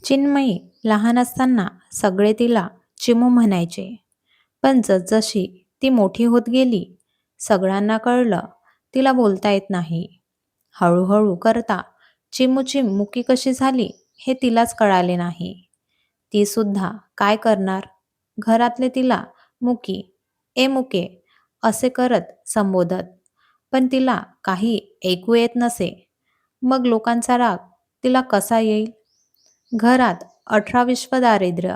चिन्मयी लहान असताना सगळे तिला चिमू म्हणायचे. पण जसजशी ती मोठी होत गेली, सगळ्यांना कळलं तिला बोलता येत नाही. हळूहळू करता चिमूची मुकी कशी झाली हे तिलाच कळाले नाही. ती सुद्धा काय करणार? घरातले तिला मुकी, ए मुके असे करत संबोधत, पण तिला काही ऐकू येत नसे. मग लोकांचा राग तिला कसा येईल? घरात 18 दारिद्र्य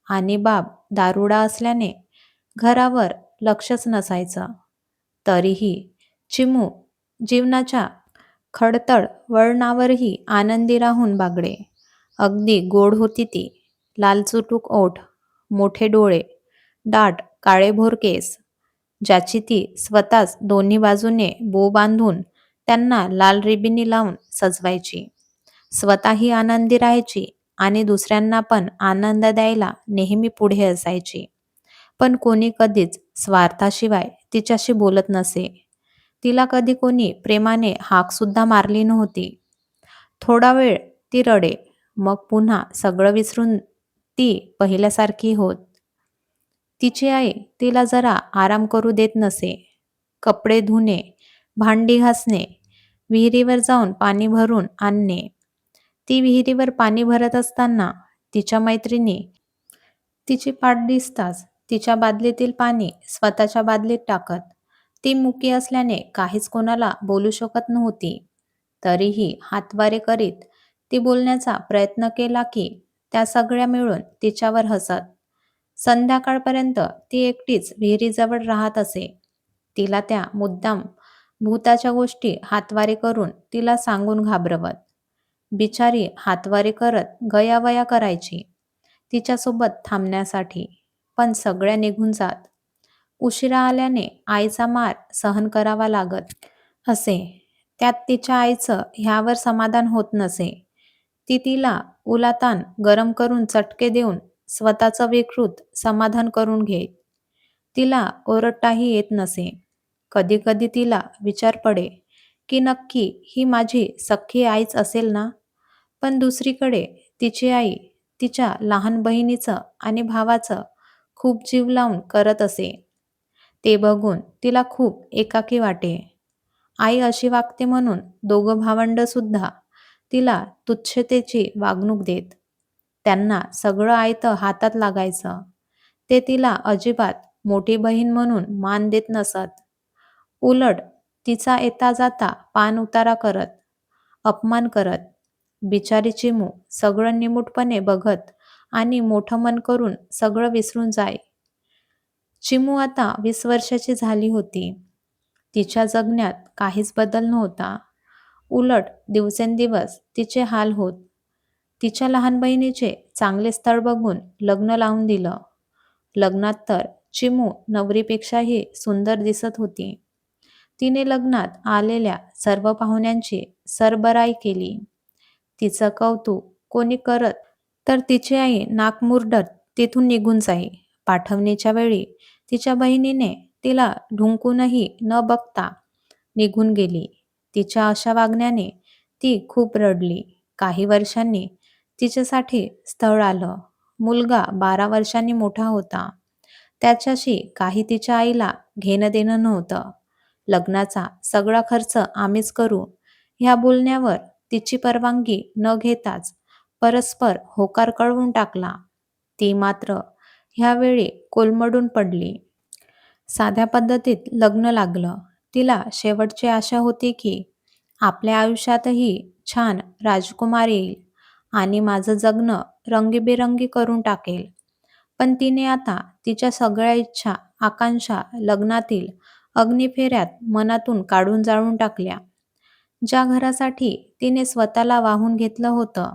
आणि बाप दारुडा असल्याने घरावर लक्षच नसायचं. तरीही चिमू जीवनाच्या खडतळ वळणावरही आनंदी राहून बागडे. अगदी गोड होती ती. लालचुटूक ओठ, मोठे डोळे, दाट काळेभोर केस, ज्याची ती स्वतःच दोन्ही बाजूने बो बांधून त्यांना लाल रिबिनी लावून सजवायची. स्वतःही आनंदी राहायची आणि दुसऱ्यांना पण आनंद द्यायला नेहमी पुढे असायची. पण कोणी कधीच स्वार्थाशिवाय तिच्याशी बोलत नसे. तिला कधी कोणी प्रेमाने हाकसुद्धा मारली नव्हती. थोडा वेळ ती रडे, मग पुन्हा सगळं विसरून ती पहिल्यासारखी होत. तिची आई तिला जरा आराम करू देत नसे. कपडे धुणे, भांडी घासणे, विहिरीवर जाऊन पाणी भरून आणणे. ती विहिरीवर पाणी भरत असताना तिच्या मैत्रिणी तिची पाठ दिसताच तिच्या बादलीतील पाणी स्वतःच्या बादलीत टाकत. ती मुकी असल्याने काहीच कोणाला बोलू शकत नव्हती. तरीही हातवारे करीत ती बोलण्याचा प्रयत्न केला की त्या सगळ्या मिळून तिच्यावर हसत. संध्याकाळपर्यंत ती एकटीच विहिरीजवळ राहत असे. तिला त्या मुद्दाम भूताच्या गोष्टी हातवारे करून तिला सांगून घाबरवत. बिचारी हातवारे करत गयावया करायची तिच्यासोबत थांबण्यासाठी, पण सगळ्या निघून जात. उशिरा आल्याने आईचा मार सहन करावा लागत असे. त्यात तिच्या आईचं ह्यावर समाधान होत नसे. ती तिला उलातान गरम करून चटके देऊन स्वतःचं विकृत समाधान करून घेत. तिला ओरडताही येत नसे. कधी कधी तिला विचार पडे की नक्की ही माझी सख्खी आईच असेल ना? पण दुसरीकडे तिची आई तिच्या लहान बहिणीचं आणि भावाचं खूप जीव लावून करत असे. ते बघून तिला खूप एकाकी वाटे. आई अशी वागते म्हणून दोघं भावंड सुद्धा तिला तुच्छतेची वागणूक देत. त्यांना सगळं आयतं हातात लागायचं. ते तिला अजिबात मोठी बहीण म्हणून मान देत नसत. उलट तिचा येता जाता पान उतारा करत, अपमान करत. बिचारी चिमू सगळं निमूटपणे बघत आणि मोठं मन करून सगळं विसरून जाय. चिमू आता 20 वर्षाची झाली होती. तिच्या जगण्यात काहीच बदल नव्हता. उलट दिवसेंदिवस तिचे हाल होत. तिच्या लहान बहिणीचे चांगले स्थळ बघून लग्न लावून दिलं. लग्नात तर चिमू नवरीपेक्षाही सुंदर दिसत होती. तिने लग्नात आलेल्या सर्व पाहुण्यांची सरबराई केली. तिचं कौतुक कोणी करत तर तिची आई नाक मुरडत तिथून निघून जाई. पाठवणीच्या वेळी तिच्या बहिणीने तिला ढुंकूनही न बघता निघून गेली. तिच्या अशा वागण्याने ती खूप रडली. काही वर्षांनी तिच्यासाठी स्थळ आलं. मुलगा 12 वर्षांनी मोठा होता. त्याच्याशी काही तिच्या आईला घेणं देणं नव्हतं. लग्नाचा सगळा खर्च आम्हीच करू ह्या बोलण्यावर तिची परवानगी न घेताच परस्पर होकार कळवून टाकला. ती मात्र ह्यावेळी कोलमडून पडली. साध्या पद्धतीत लग्न लागलं. तिला शेवटची आशा होती की आपल्या आयुष्यातही छान राजकुमार येईल आणि माझं जगणं रंगीबेरंगी करून टाकेल. पण तिने आता तिच्या सगळ्या इच्छा, आकांक्षा लग्नातील अग्निफेऱ्यात मनातून काढून जाळून टाकल्या. ज्या घरासाठी तिने स्वतःला वाहून घेतलं होतं,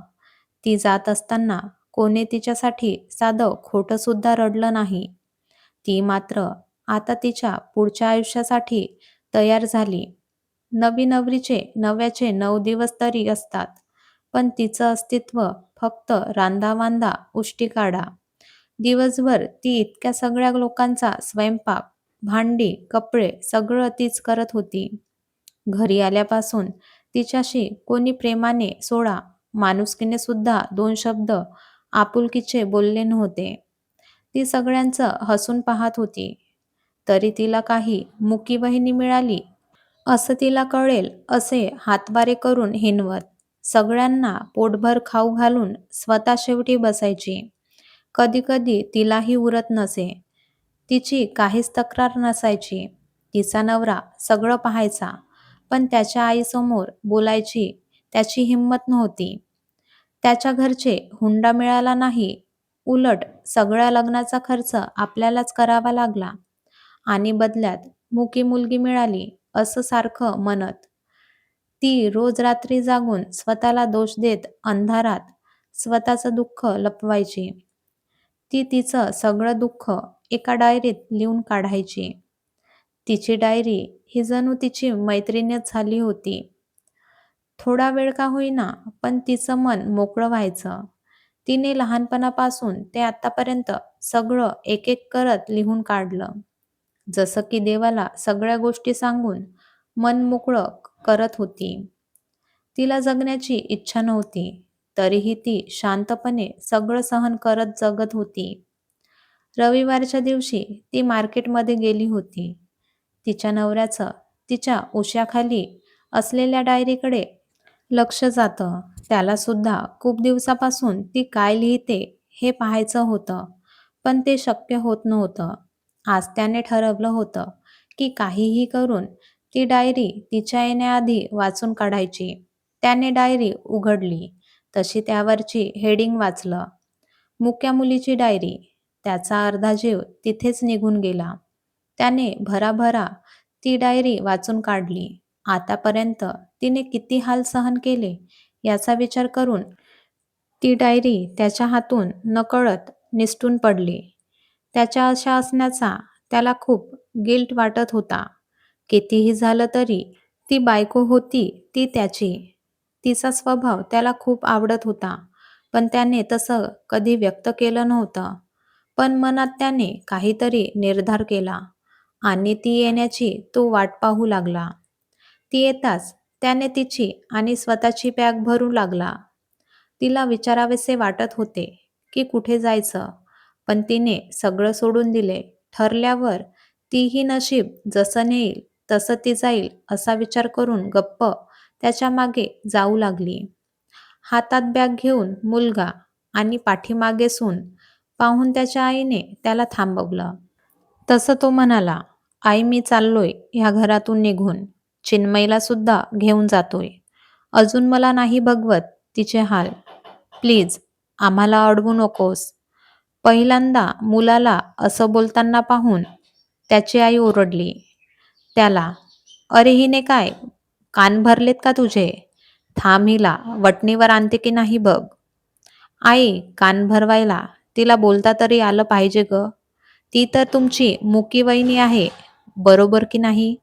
ती जात असताना कोणी तिच्यासाठी साधं खोटं सुद्धा रडलं नाही. ती मात्र आता तिच्या पुढच्या आयुष्यासाठी तयार झाली. नवी नवरीचे नव्याचे 9 दिवस तरी असतात, पण तिचं अस्तित्व फक्त रांधावांधा उष्टीकाढा. दिवसभर ती इतक्या सगळ्या लोकांचा स्वयंपाक, भांडी, कपडे सगळं तीच करत होती. घरी आल्यापासून तिच्याशी कोणी प्रेमाने सोडा माणुसकीने सुद्धा 2 शब्द आपुलकीचे बोलले नव्हते. ती सगळ्यांचं हसून पाहत होती. तरी तिला काही मुकी बहिणी मिळाली असं तिला कळेल असे हातवारे करून हिणवत, सगळ्यांना पोटभर खाऊ घालून स्वतः शेवटी बसायची. कधी-कधी तिलाही उरत नसे. तिची काहीच तक्रार नसायची. तिचा नवरा सगळं पाहायचा, पण त्याच्या आईसमोर बोलायची त्याची हिंमत नव्हती. त्याच्या घरचे हुंडा मिळाला नाही, उलट सगळ्या लग्नाचा खर्च आपल्यालाच करावा लागला आणि बदल्यात मुकी मुलगी मिळाली असं सारखं म्हणत. ती रोज रात्री जागून स्वतःला दोष देत अंधारात स्वतःचं दुःख लपवायची. ती तिचं सगळं दुःख एका डायरीत लिहून काढायची. तिची डायरी ही जणू तिची मैत्रीणच झाली होती. थोडा वेळ का होईना, पण तिचं मन मोकळं व्हायचं. तिने लहानपणापासून ते आत्तापर्यंत सगळं एक-एक करत लिहून काढलं. जसं की देवाला सगळ्या गोष्टी सांगून मन मोकळं करत होती. तिला जगण्याची इच्छा नव्हती, तरीही ती शांतपणे सगळं सहन करत जगत होती. रविवारच्या दिवशी ती मार्केटमध्ये गेली होती. तिच्या नवऱ्याचं तिच्या उशाखाली असलेल्या डायरीकडे लक्ष जातं. त्याला सुद्धा खूप दिवसापासून ती काय लिहिते हे पाहायचं होतं, पण ते शक्य होत नव्हतं. आज त्याने ठरवलं होतं की काहीही करून ती डायरी तिच्या येण्याआधी वाचून काढायची. त्याने डायरी उघडली, तशी त्यावरची हेडिंग वाचलं. मुक्या मुलीची डायरी. त्याचा अर्धा जीव तिथेच निघून गेला. त्याने भराभरा ती डायरी वाचून काढली. आतापर्यंत तिने किती हाल सहन केले याचा विचार करून ती डायरी त्याच्या हातून नकळत निसटून पडली. त्याच्या अशा असण्याचा त्याला खूप गिल्ट वाटत होता. कितीही झालं तरी ती बायको होती ती त्याची. तिचा स्वभाव त्याला खूप आवडत होता, पण त्याने तसं कधी व्यक्त केलं नव्हतं. पण मनात त्याने काहीतरी निर्धार केला आणि ती येण्याची तो वाट पाहू लागला. ती येताच त्याने तिची आणि स्वतःची बॅग भरू लागला. तिला विचारावेसे वाटत होते की कुठे जायचं, पण तिने सगळं सोडून दिले. ठरल्यावर तीही नशीब जसं नेईल तसं ती जाईल असा विचार करून गप्प त्याच्या मागे जाऊ लागली. हातात बॅग घेऊन मुलगा आणि पाठीमागे सून पाहून त्याच्या आईने त्याला थांबवलं. तसं तो म्हणाला, "आई, मी चाललोय ह्या घरातून निघून. चिन्मयला सुद्धा घेऊन जातोय. अजून मला नाही बघवत तिचे हाल. प्लीज आम्हाला अडवू नकोस." पहिल्यांदा मुलाला असं बोलताना पाहून त्याची आई ओरडली त्याला, "अरे हिने काय कान भरलेत का तुझे? थांब, हिला वटणीवर आणते की नाही बघ." "आई, कान भरवायला तिला बोलता तरी आलं पाहिजे गं. ती तर तुमची मुकी वहिनी आहे, बरोबर की नाही?"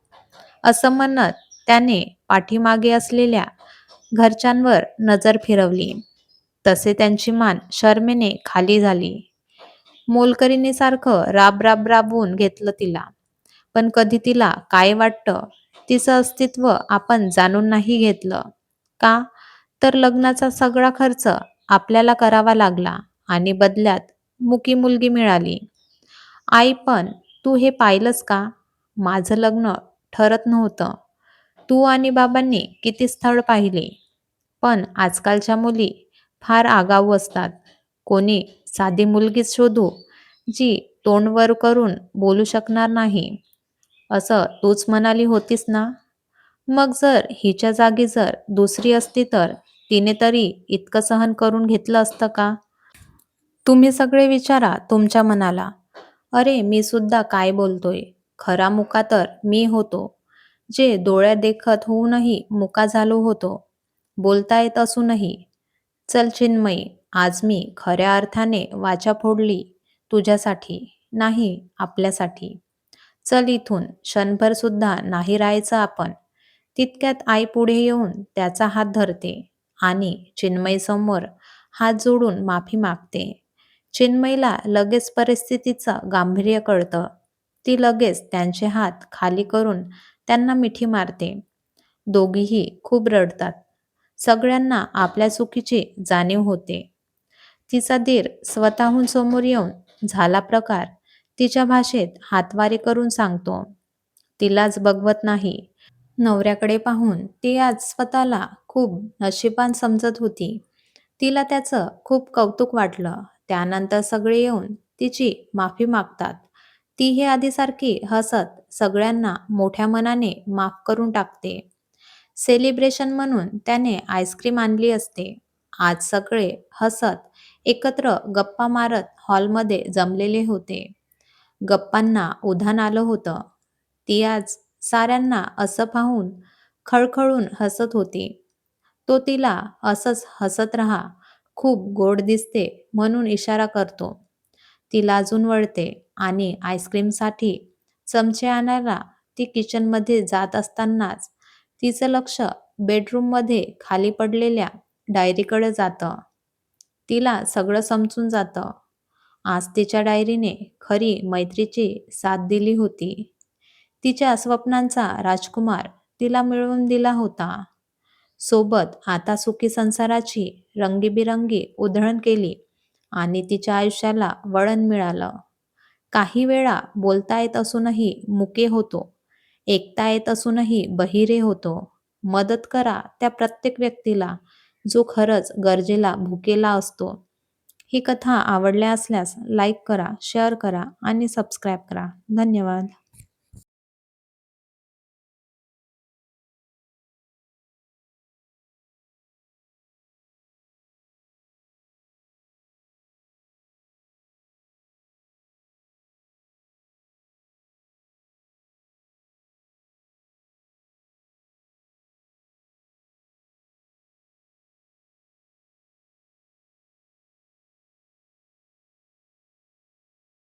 असं म्हणत त्याने पाठीमागे असलेल्या घरच्यांवर नजर फिरवली. तसे त्यांची मान शरमेने खाली झाली. मोलकरीणीसारखं राब राबवून घेतलं तिला. पण कधी तिला काय वाटतं, तिचं अस्तित्व आपण जाणून नाही घेतलं. का? तर लग्नाचा सगळा खर्च आपल्याला करावा लागला आणि बदल्यात मुकी मुलगी मिळाली. आई, पण तू हे पाहिलंस का? माझं लग्न ठरत नव्हतं. तू आणि बाबांनी किती स्थळ पाहिले, पण आजकालच्या मुली फार आगाऊ असतात. कोणी साधी मुलगीच शोधू, जी तोंड वर करून बोलू शकणार नाही, असं तूच म्हणाली होतीस ना? मग जर हिच्या जागी जर दुसरी असती तर तिने तरी इतकं सहन करून घेतलं असतं का? तुम्ही सगळे विचारा तुमच्या मनाला. अरे, मी सुद्धा काय बोलतोय? खरा मुका तर मी होतो, जे डोळ्यात देखत होऊनही मुका झालो होतो, बोलता येत असूनही. चल चिन्मयी, आज मी खऱ्या अर्थाने वाचा फोडली तुझ्यासाठी, नाही आपल्यासाठी. चल इथून क्षणभर सुद्धा नाही राहायचं आपण. तितक्यात आई पुढे येऊन त्याचा हात धरते आणि चिन्मयीसमोर हात जोडून माफी मागते. चिन्मयीला लगेच परिस्थितीचं गांभीर्य कळतं. ती लगेच त्यांचे हात खाली करून त्यांना मिठी मारते. दोघीही खूप रडतात. सगळ्यांना आपल्या चुकीची जाणीव होते. तिचा दीर स्वतःहून समोर येऊन झाला प्रकार तिच्या भाषेत हातवारे करून सांगतो. तिलाच बघवत नाही. नवऱ्याकडे पाहून ती आज स्वतःला खूप नशिबान समजत होती. तिला त्याचं खूप कौतुक वाटलं. त्यानंतर सगळे येऊन तिची माफी मागतात. तीही आधीसारखी हसत सगळ्यांना मोठ्या मनाने माफ करून टाकते. सेलिब्रेशन म्हणून त्याने आईस्क्रीम आणली असते. आज सगळे हसत एकत्र गप्पा मारत हॉलमध्ये जमलेले होते. गप्पांना उधाण आलं होतं. ती आज साऱ्यांना असं पाहून खळखळून हसत होती. तो तिला असंच हसत राहा, खूप गोड दिसते म्हणून इशारा करतो. ती लाजून वळते आणि आईस्क्रीमसाठी चमचे आणायला ती किचनमध्ये जात असतानाच तिचं लक्ष बेडरूममध्ये खाली पडलेल्या डायरीकडे जातं. तिला सगळं समजून जातं. आज तिच्या डायरीने खरी मैत्रीची साथ दिली होती. तिच्या स्वप्नांचा राजकुमार तिला मिळवून दिला होता. सोबत आता सुखी संसाराची रंगीबिरंगी उधळण केली आणि तिच्या आयुष्याला वळण मिळालं. काही वेळा बोलता येत असूनही मुके होतो. ऐकता येत असूनही बहिरे होतो. मदत करा त्या प्रत्येक व्यक्तीला जो खरंच गरजेला भुकेला असतो. ही कथा आवडल्या असल्यास लाईक करा, शेअर करा आणि सबस्क्राईब करा. धन्यवाद.